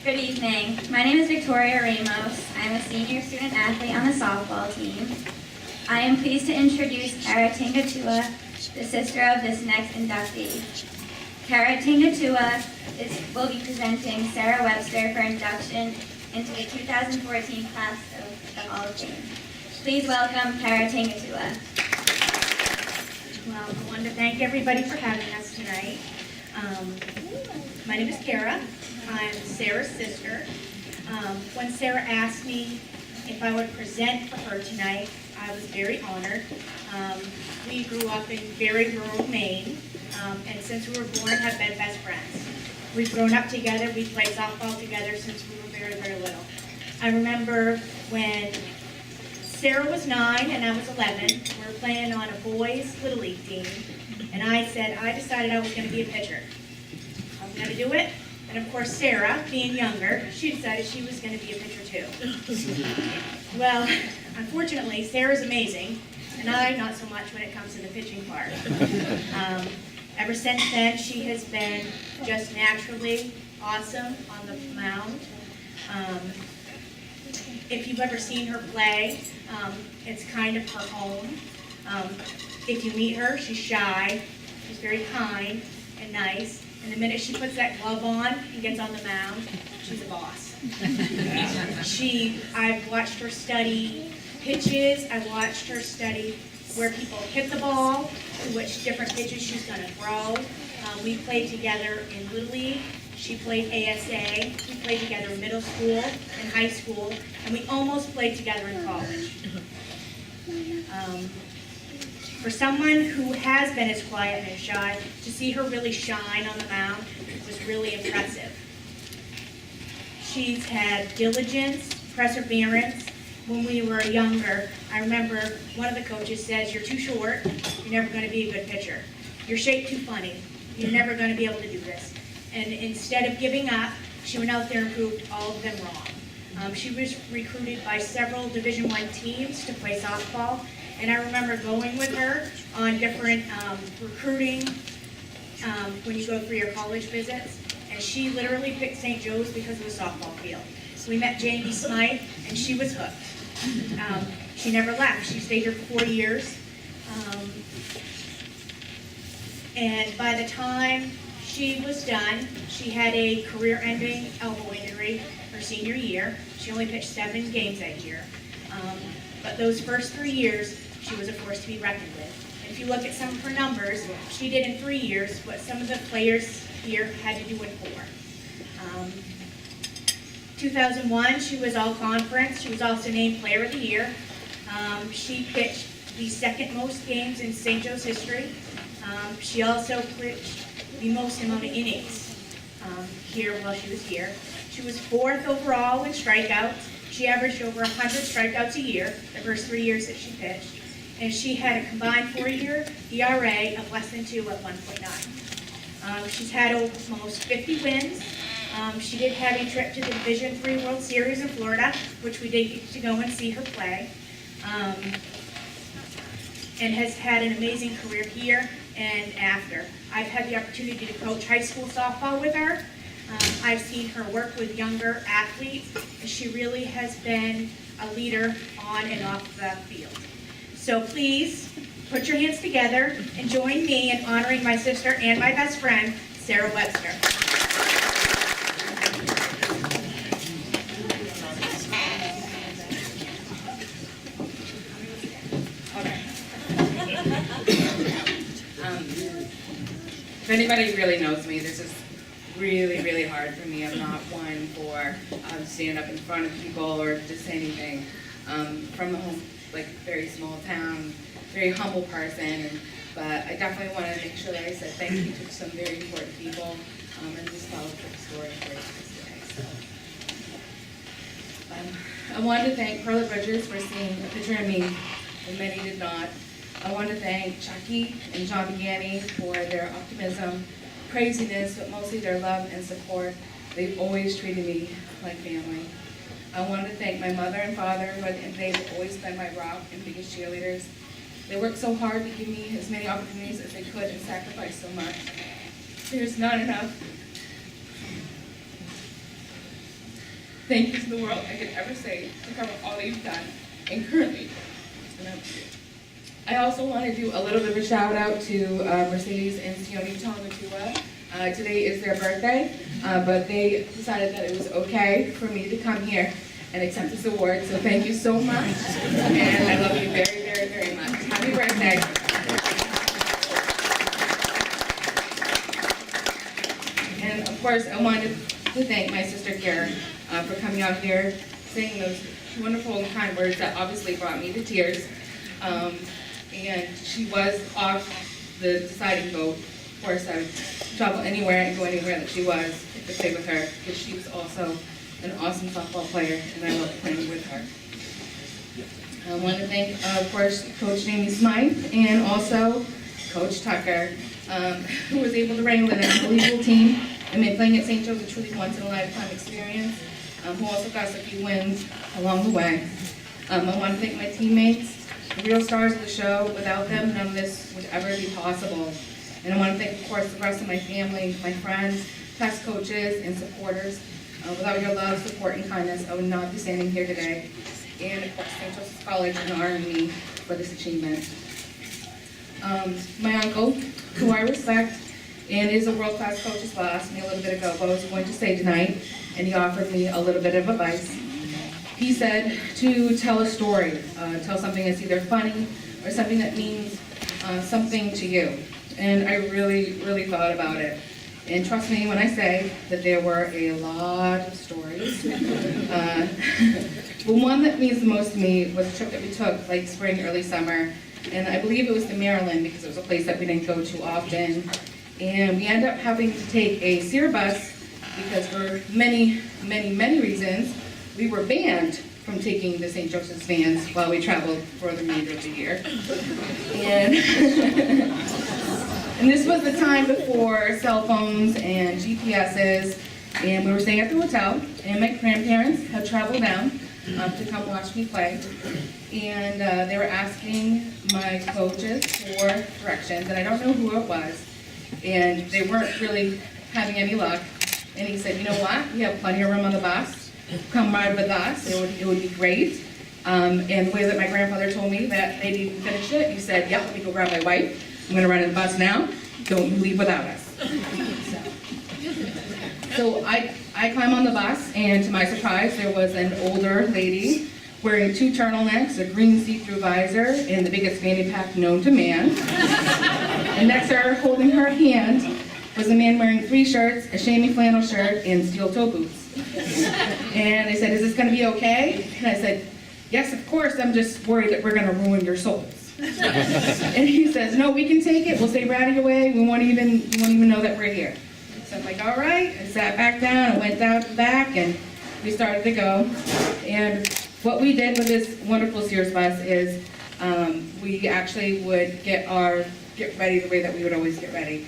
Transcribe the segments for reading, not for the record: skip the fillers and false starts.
Good evening. My name is Victoria Ramos. I'm a senior student athlete on the softball team. I am pleased to introduce Kara Tingatua, the sister of this next inductee. Kara Tingatua will be presenting Sarah Webster for induction into the 2014 class of the Hall of Fame. Please welcome Kara Tingatua. Well, I wanted to thank everybody for having us tonight. My name is Kara. I'm Sarah's sister. When Sarah asked me if I would present for her tonight, I was very honored. We grew up in very rural Maine, and since we were born, have been best friends. We've grown up together. We played softball together since we were very, very little. I remember when Sarah was 9 and I was 11. We were playing on a boys' Little League team, and I decided I was going to be a pitcher. I was going to do it. And of course, Sarah, being younger, she decided she was going to be a pitcher too. Well, unfortunately, Sarah's amazing, and I not so much when it comes to the pitching part. Ever since then, she has been just naturally awesome on the mound. If you've ever seen her play, it's kind of her own. If you meet her, she's shy, she's very kind and nice. And the minute she puts that glove on and gets on the mound, she's a boss. I've watched her study pitches. I've watched her study where people hit the ball, which different pitches she's going to throw. We played together in Little League. She played ASA. We played together in middle school and high school, and we almost played together in college. For someone who has been as quiet and shy, to see her really shine on the mound was really impressive. She's had diligence, perseverance. When we were younger, I remember one of the coaches says, "You're too short, you're never going to be a good pitcher. You're shaped too funny, you're never going to be able to do this." And instead of giving up, she went out there and proved all of them wrong. She was recruited by several Division I teams to play softball. And I remember going with her on different recruiting when you go through your college visits. And she literally picked St. Joe's because of the softball field. So we met Jamie Smythe, and she was hooked. She never left. She stayed here for 4 years. And by the time she was done, she had a career-ending elbow injury her senior year. She only pitched 7 games that year. But those first 3 years, she was a force to be reckoned with. And if you look at some of her numbers, she did in 3 years what some of the players here had to do in 4. 2001, she was all-conference. She was also named Player of the Year. She pitched the second most games in St. Joe's history. She also pitched the most amount of innings here while she was here. She was 4th overall in strikeouts. She averaged over 100 strikeouts a year the first 3 years that she pitched. And she had a combined 4-year ERA of less than 2 at 1.9. She's had almost 50 wins. She did have a trip to the Division III World Series in Florida, which we did get to go and see her play. And has had an amazing career here and after. I've had the opportunity to coach high school softball with her. I've seen her work with younger athletes, and she really has been a leader on and off the field. So please, put your hands together and join me in honoring my sister and my best friend, Sarah Webster. If anybody really knows me, this is really, really hard for me. I'm not one for standing up in front of people or just anything. From the home, like very small town, very humble person, but I definitely want to make sure that I said thank you to some very important people and just tell a quick story for you today. So, I wanted to thank Perla Bridges for seeing a picture of me, and many did not. I want to thank Chucky and John Begani for their optimism, craziness, but mostly their love and support. They've always treated me like family. I want to thank my mother and father, and they've always been my rock and biggest cheerleaders. They worked so hard to give me as many opportunities as they could and sacrificed so much. There's not enough thank yous in the world I could ever say to cover all that you've done and currently. I also want to do a little bit of a shout out to Mercedes and Sione Tongatua. Today is their birthday, but they decided that it was okay for me to come here and accept this award. So thank you so much, and I love you very, very, very much. Happy birthday. And of course, I wanted to thank my sister Kara for coming out here, saying those wonderful and kind words that obviously brought me to tears. And she was off the deciding vote. Of course, I would travel anywhere and go anywhere that she was to play with her, because she was also an awesome softball player, and I loved playing with her. I want to thank, of course, Coach Jamie Smythe and also Coach Tucker, who was able to wrangle an unbelievable team and made playing at St. Joe's a truly once-in-a-lifetime experience, who also got us a few wins along the way. I want to thank my teammates, the real stars of the show. Without them, none of this would ever be possible. And I want to thank, of course, the rest of my family, my friends, past coaches, and supporters. Without your love, support, and kindness, I would not be standing here today. And, of course, St. Joseph's College honoring me for this achievement. My uncle, who I respect and is a world-class coach as well, asked me a little bit ago what I was going to say tonight, and he offered me a little bit of advice. He said to tell a story, tell something that's either funny or something that means something to you. And I really, really thought about it. And trust me when I say that there were a lot of stories. The one that means the most to me was a trip that we took, like spring, early summer. And I believe it was to Maryland, because it was a place that we didn't go to often. And we ended up having to take a Sear bus because for many, many, many reasons, we were banned from taking the St. Joseph's vans while we traveled for the remainder of the year. And, and this was the time before cell phones and GPSs, and we were staying at the hotel, and my grandparents had traveled down to come watch me play. And they were asking my coaches for directions, and I don't know who it was, and they weren't really having any luck. And he said, you know what, we have plenty of room on the bus. Come ride with us, it would be great. And the way that my grandfather told me that they didn't finish it, he said, yeah, let me go grab my wife. I'm gonna run in the bus now. Don't you leave without us. So I climb on the bus, and to my surprise, there was an older lady wearing 2 turtlenecks, a green see-through visor, and the biggest fanny pack known to man. And next to her, holding her hand, was a man wearing 3 shirts, a chamois flannel shirt, and steel-toe boots. And they said, is this going to be okay? And I said, yes, of course, I'm just worried that we're going to ruin your souls. And he says, no, we can take it, we'll stay right out of your way, you won't even know that we're here. So I'm like, all right, I sat back down, I went down to the back, and we started to go. And what we did with this wonderful Sears bus is we actually would get ready the way that we would always get ready.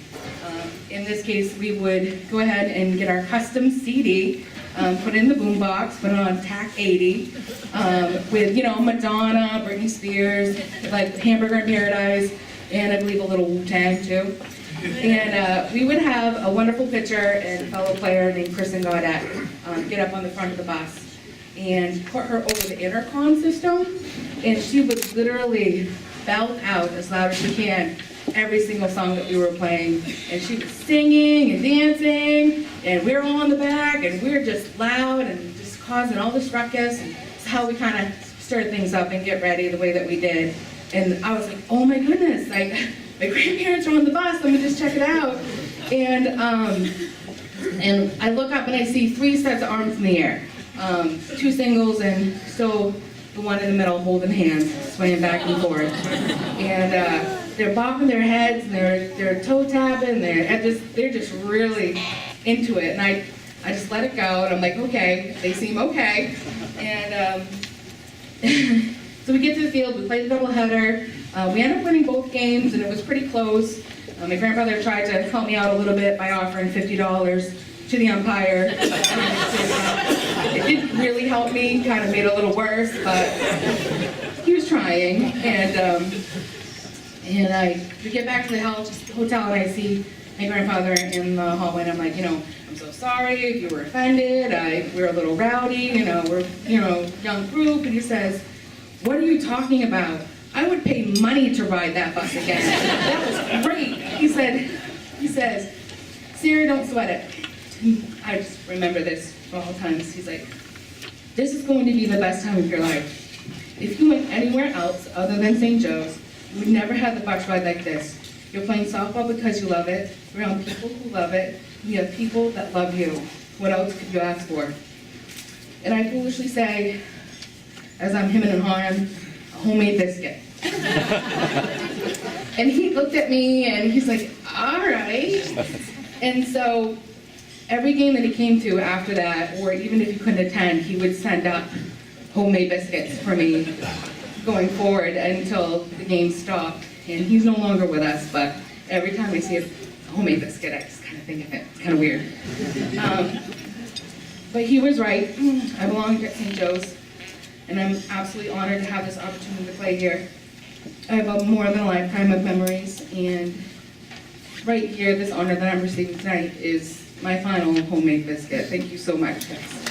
In this case, we would go ahead and get our custom CD, put in the boombox, put it on TAC 80, with, you know, Madonna, Britney Spears, like Hamburger in Paradise, and I believe a little Wu-Tang too. And we would have a wonderful pitcher and fellow player named Kristen Gaudette get up on the front of the bus and put her over the intercom system, and she would literally belt out as loud as she can every single song that we were playing, and she was singing and dancing, and we were all in the back, and we were just loud and just causing all this ruckus, and it's how we kind of stirred things up and get ready the way that we did. And I was like, oh my goodness, like, my grandparents are on the bus, let me just check it out. And I look up and I see 3 sets of arms in the air, 2 singles, and still the one in the middle holding hands, swaying back and forth. And they're bobbing their heads, and they're toe tapping, they're just really into it. And I just let it go, and I'm like, okay, they seem okay. And so we get to the field, we play the doubleheader. We end up winning both games, and it was pretty close. My grandfather tried to help me out a little bit by offering $50 to the umpire. It didn't really help me, kind of made it a little worse, but he was trying. And we get back to the hotel, and I see my grandfather in the hallway, and I'm like, I'm so sorry if you were offended. We're a little rowdy, we're, young group. And he says, what are you talking about? I would pay money to ride that bus again. That was great. He says, Sarah, don't sweat it. I just remember this for all times. He's like, this is going to be the best time of your life. If you went anywhere else other than St. Joe's, you would never have the bus ride like this. You're playing softball because you love it. You're around people who love it. You have people that love you. What else could you ask for? And I foolishly say, as I'm hemming and hawing, a homemade biscuit. And he looked at me and he's like, all right. And so every game that he came to after that, or even if he couldn't attend, he would send up homemade biscuits for me going forward until the game stopped. And he's no longer with us, but every time I see a homemade biscuit, I just kind of think of it. It's kind of weird. But he was right. I belong at St. Joe's, and I'm absolutely honored to have this opportunity to play here. I have more than a lifetime of memories, and right here, this honor that I'm receiving tonight is my final homemade biscuit. Thank you so much, guys.